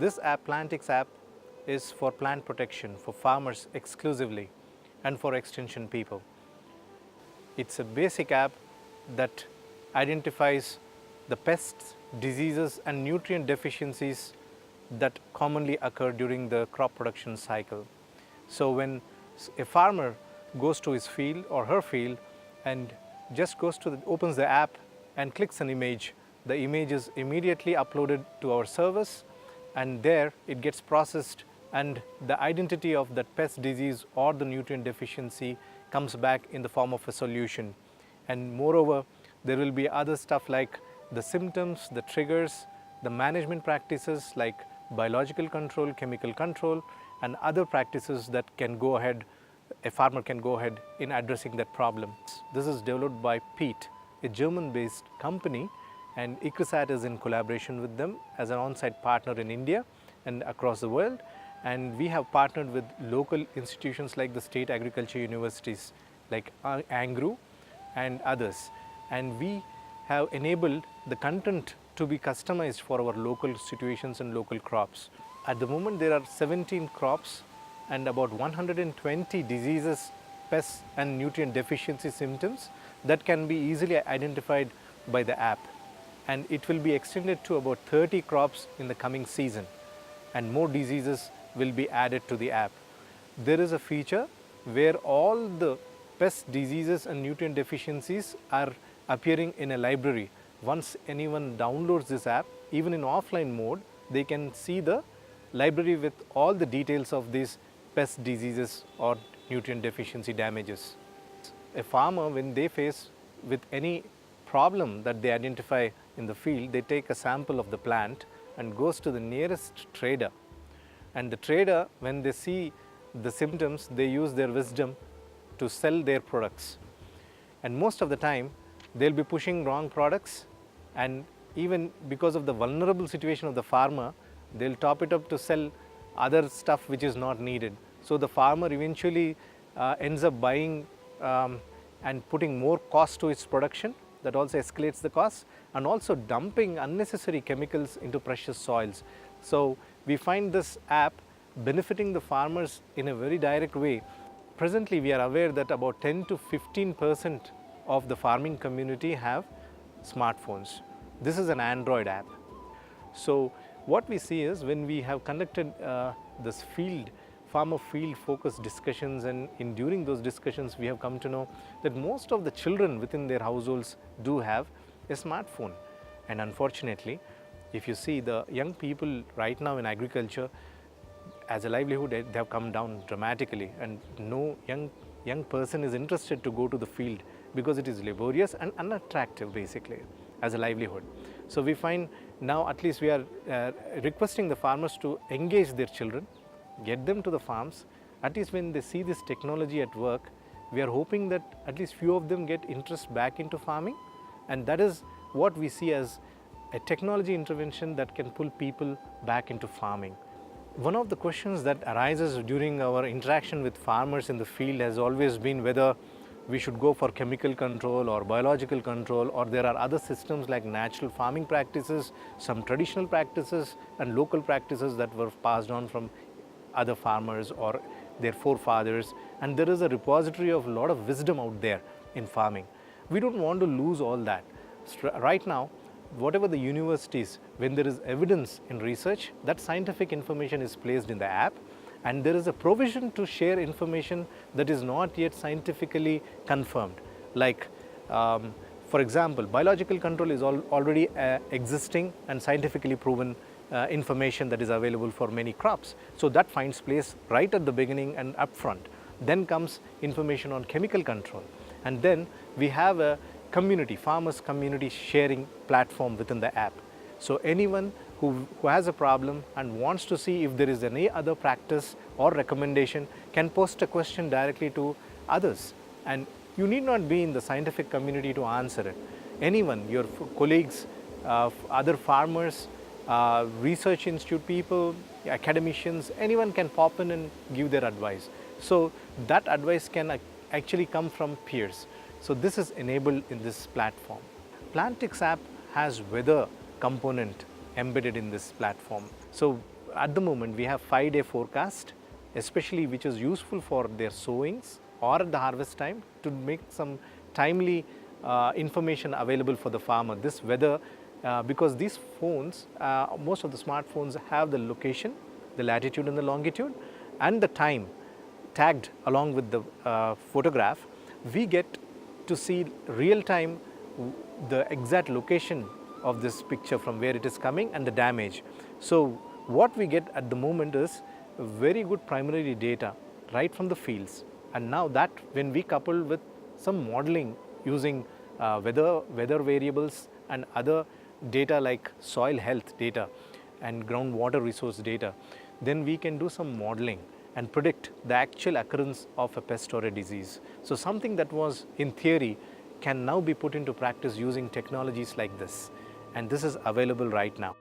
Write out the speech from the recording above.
This app, Plantix app, is for plant protection for farmers exclusively and for extension people. It's a basic app that identifies the pests, diseases and nutrient deficiencies that commonly occur during the crop production cycle. So when a farmer goes to his field or her field and just opens the app and clicks an image, the image is immediately uploaded to our service, and there it gets processed, and the identity of that pest, disease or the nutrient deficiency comes back in the form of a solution. And moreover, there will be other stuff like the symptoms, the triggers, the management practices like biological control, chemical control, and other practices that can go ahead, a farmer can go ahead in addressing that problem. This is developed by PEAT, a German-based company, and ICRISAT is in collaboration with them as an on-site partner in India and across the world. And we have partnered with local institutions like the state agriculture universities like ANGRU and others. And we have enabled the content to be customized for our local situations and local crops. At the moment, there are 17 crops and about 120 diseases, pests and nutrient deficiency symptoms that can be easily identified by the app. And it will be extended to about 30 crops in the coming season, and more diseases will be added to the app. There is a feature where all the pest, diseases and nutrient deficiencies are appearing in a library. Once anyone downloads this app, even in offline mode, they can see the library with all the details of these pest, diseases or nutrient deficiency damages. A farmer, when they face with any problem that they identify in the field, they take a sample of the plant and goes to the nearest trader. And the trader, when they see the symptoms, they use their wisdom to sell their products. And most of the time, they'll be pushing wrong products, and even because of the vulnerable situation of the farmer, they'll top it up to sell other stuff which is not needed. So the farmer eventually ends up buying and putting more cost to its production. That also escalates the cost, and also dumping unnecessary chemicals into precious soils. So we find this app benefiting the farmers in a very direct way. Presently, we are aware that about 10 to 15% of the farming community have smartphones. This is an Android app. So what we see is, when we have conducted this farmer field focused discussions, and during those discussions we have come to know that most of the children within their households do have a smartphone. And unfortunately, if you see the young people right now in agriculture, as a livelihood, they have come down dramatically, and no young person is interested to go to the field because it is laborious and unattractive basically as a livelihood. So we find now, at least we are requesting the farmers to engage their children, get them to the farms. At least when they see this technology at work, we are hoping that at least few of them get interest back into farming, and that is what we see as a technology intervention that can pull people back into farming. One of the questions that arises during our interaction with farmers in the field has always been whether we should go for chemical control or biological control, or there are other systems like natural farming practices, some traditional practices and local practices that were passed on from other farmers or their forefathers, and there is a repository of a lot of wisdom out there in farming. We don't want to lose all that. Right now, whatever the universities, when there is evidence in research, that scientific information is placed in the app, and there is a provision to share information that is not yet scientifically confirmed. Like, for example, biological control is already existing and scientifically proven information that is available for many crops. So that finds place right at the beginning and upfront. Then comes information on chemical control, and then we have a community, farmers community sharing platform within the app. So anyone who has a problem and wants to see if there is any other practice or recommendation can post a question directly to others, and you need not be in the scientific community to answer it. Anyone, your colleagues, other farmers, research institute people, academicians, anyone can pop in and give their advice. So that advice can actually come from peers. So this is enabled in this platform. Plantix app has weather component embedded in this platform. So at the moment we have 5-day forecast, especially which is useful for their sowings or at the harvest time to make some timely information available for the farmer. This weather, because these phones, most of the smartphones have the location, the latitude and the longitude and the time tagged along with the photograph, we get to see real time the exact location of this picture from where it is coming and the damage. So what we get at the moment is very good primary data right from the fields, and now that when we couple with some modeling using weather variables and other data like soil health data and groundwater resource data, then we can do some modeling and predict the actual occurrence of a pest or a disease. So something that was in theory can now be put into practice using technologies like this, and this is available right now.